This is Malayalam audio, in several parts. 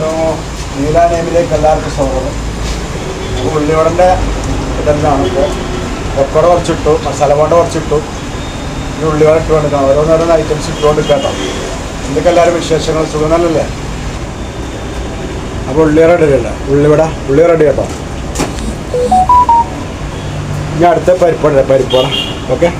ഹലോ, നീല നേമിലേക്ക് എല്ലാവർക്കും സ്വാഗതം. അപ്പോൾ ഉള്ളിവടൻ്റെ ഇതെല്ലാം ഇപ്പോൾ പക്കോട കുറച്ചിട്ടു, മസാല ബോണ്ട കുറച്ചിട്ടു, ഈ ഉള്ളിവട ഇട്ട് കൊടുക്കാം. ഓരോന്നോരോന്ന് ഐറ്റംസ് ഇട്ടുകൊണ്ട് കേട്ടോ. എന്തൊക്കെ എല്ലാവരും വിശേഷങ്ങൾ? സുഖം നല്ലല്ലേ? അപ്പോൾ ഉള്ളിവട ഇടയില്ല, ഉള്ളിവട റെഡി കേട്ടോ. ഇനി അടുത്ത പരിപ്പോട. ഓക്കെ,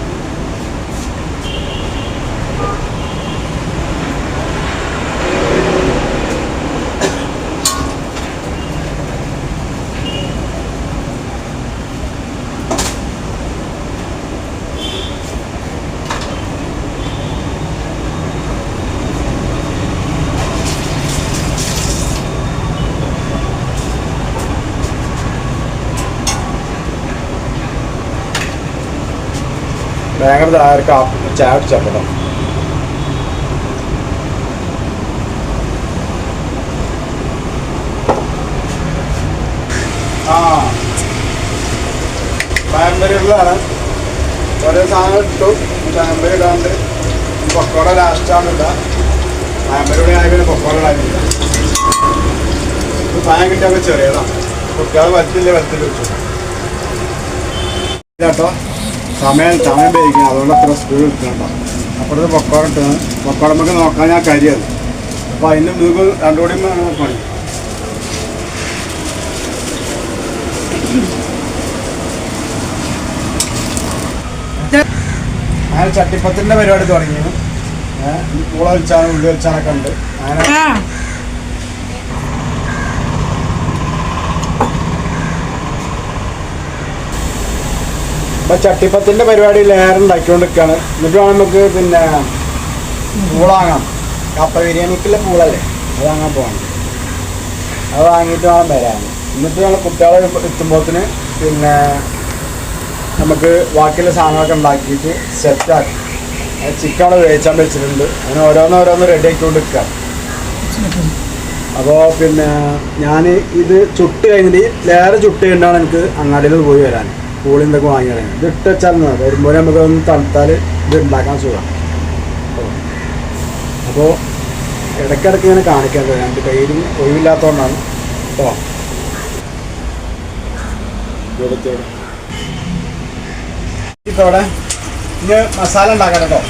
ഭയങ്കര ചായ അടിച്ചോ. പാമ്പരികളാണ് ഓരോ സാധനം ഇട്ടു. പാമ്പരി ഇടാണ്ട് പക്കോട ലാസ്റ്റാണില്ല. പാമ്പരിയുടെ ആയി പക്കോട ആയില്ല. പായം കിട്ടിയാൽ ചെറിയതാണ്. കുട്ടികൾ വലത്തില്ല വെച്ചു കേട്ടോ. സമയം ഉപയോഗിക്കണം, അതുകൊണ്ട് അത്ര സ്പീഡ് എടുക്കണ്ടോ. അപ്പുറത്ത് പൊക്കോട ഇട്ടാണ്. പൊക്കോടമ്പൊക്കെ നോക്കാൻ ഞാൻ കരിയത്. അപ്പോൾ അതിൻ്റെ നിങ്ങൾക്ക് രണ്ടുകൂടി പണി. അങ്ങനെ ചട്ടിപ്പത്തിൻ്റെ പരിപാടി തുടങ്ങി. പൂള വെച്ചാണ്, ഉള്ളി വെച്ചാനൊക്കെ ഉണ്ട്. അങ്ങനെ അപ്പോൾ ചട്ടിപ്പത്തിൻ്റെ പരിപാടി ലെയർ ഉണ്ടാക്കിക്കൊണ്ടിരിക്കുകയാണ്. എന്നിട്ട് വേണം നമുക്ക് പിന്നെ പൂള വാങ്ങാം. കപ്പ ബിരിയാണിക്കുള്ള പൂളല്ലേ, അത് വാങ്ങാൻ പോകണം. അത് വാങ്ങിയിട്ട് വേണം വരാൻ. എന്നിട്ട് വേണം കുട്ടികളെ എത്തുമ്പോഴത്തിന് പിന്നെ നമുക്ക് ബാക്കിയുള്ള സാധനങ്ങളൊക്കെ ഉണ്ടാക്കിയിട്ട് സെറ്റാക്കി. ചിക്കൻ അവിടെ വേവിച്ചാൻ വെച്ചിട്ടുണ്ട്. അങ്ങനെ ഓരോന്നോരോന്ന് റെഡി ആക്കിക്കൊണ്ടിരിക്കുക. അപ്പോൾ പിന്നെ ഞാൻ ഇത് ചുട്ട് കഴിഞ്ഞിട്ട് ലെയർ ചുട്ട് കഴിഞ്ഞാണ് എനിക്ക് അങ്ങാടിയിൽ പോയി വരാൻ. പൂളിന്തൊക്കെ വാങ്ങിയാണ്. ഇത് ഇട്ട് വെച്ചാൽ വരുമ്പോൾ നമുക്ക് ഒന്ന് തണുത്താൽ ഇത് ഉണ്ടാക്കാൻ സുഖം. അപ്പോൾ ഇടയ്ക്കിടയ്ക്ക് ഇങ്ങനെ കാണിക്കേണ്ടത് രണ്ട് കയ്യിലും ഒഴിവില്ലാത്തതുകൊണ്ടാണ് കേട്ടോ. ഇപ്പോൾ അവിടെ ഇനി മസാല ഉണ്ടാക്കാൻ കേട്ടോ.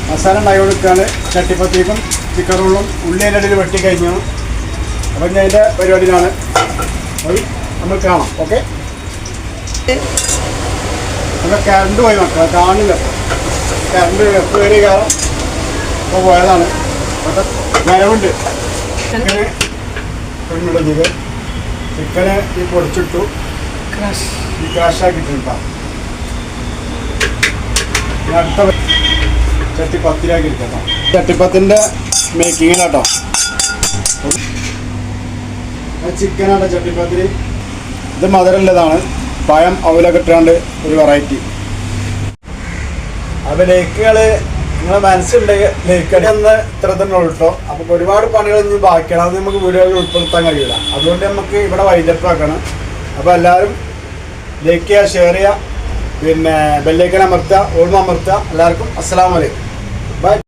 മസാല ഉണ്ടാക്കി കൊടുക്കുകയാണ്. ചട്ടിപ്പത്തിക്കും ചിക്കൻ റോളും ഉള്ളിൻ്റെ ഇടയിൽ വെട്ടി കഴിഞ്ഞു. അപ്പം ഞാൻ അതിൻ്റെ പരിപാടിയിലാണ്. നമ്മൾ കാണാം. ഓക്കെ, നമ്മുടെ കറണ്ട് പോയി മക്കളെ കാണില്ല. കറണ്ട് കയറി കയറാം. അപ്പോൾ പോയതാണ്. പക്ഷെ വരവുണ്ട്. ചിക്കന് പെണ്ണുള്ളത് ചിക്കന് ഈ പൊടിച്ചിട്ടു, ഈ ക്രാഷാക്കിയിട്ടുണ്ടാ. അടുത്ത ചട്ടിപ്പത്തിലാക്കി ഇരിക്കട്ടോ. ചട്ടിപ്പത്തിൻ്റെ മേക്കിങ്ങിലാട്ടോ. ചിക്കനാട്ടോ ചട്ടിപ്പത്തിൽ. ഇത് മധുരമുള്ളതാണ്. പഴം അവലൊക്കെ ഇട്ടാണ്ട് ഒരു വെറൈറ്റി. അപ്പോൾ ലേക്കുകൾ നിങ്ങളെ മനസ്സിലുണ്ടെങ്കിൽ ലേക്കടി എന്ന് ഇത്ര തന്നെ ഉള്ളൂ കേട്ടോ. അപ്പോൾ ഒരുപാട് പണികൾ ഇനി ബാക്കിയാണ്. അത് നമുക്ക് വീഡിയോയിൽ ഉൾപ്പെടുത്താൻ കഴിയില്ല. അതുകൊണ്ട് നമുക്ക് ഇവിടെ വൈൻഡപ്പ് ആക്കണം. അപ്പോൾ എല്ലാവരും ലൈക്ക് ചെയ്യുക, ഷെയർ ചെയ്യുക, പിന്നെ ബെല്ലൈക്കൻ അമർത്തുക, ഓൾമ അമർത്തുക. എല്ലാവർക്കും അസ്സലാമു അലൈക്കും. ബൈ.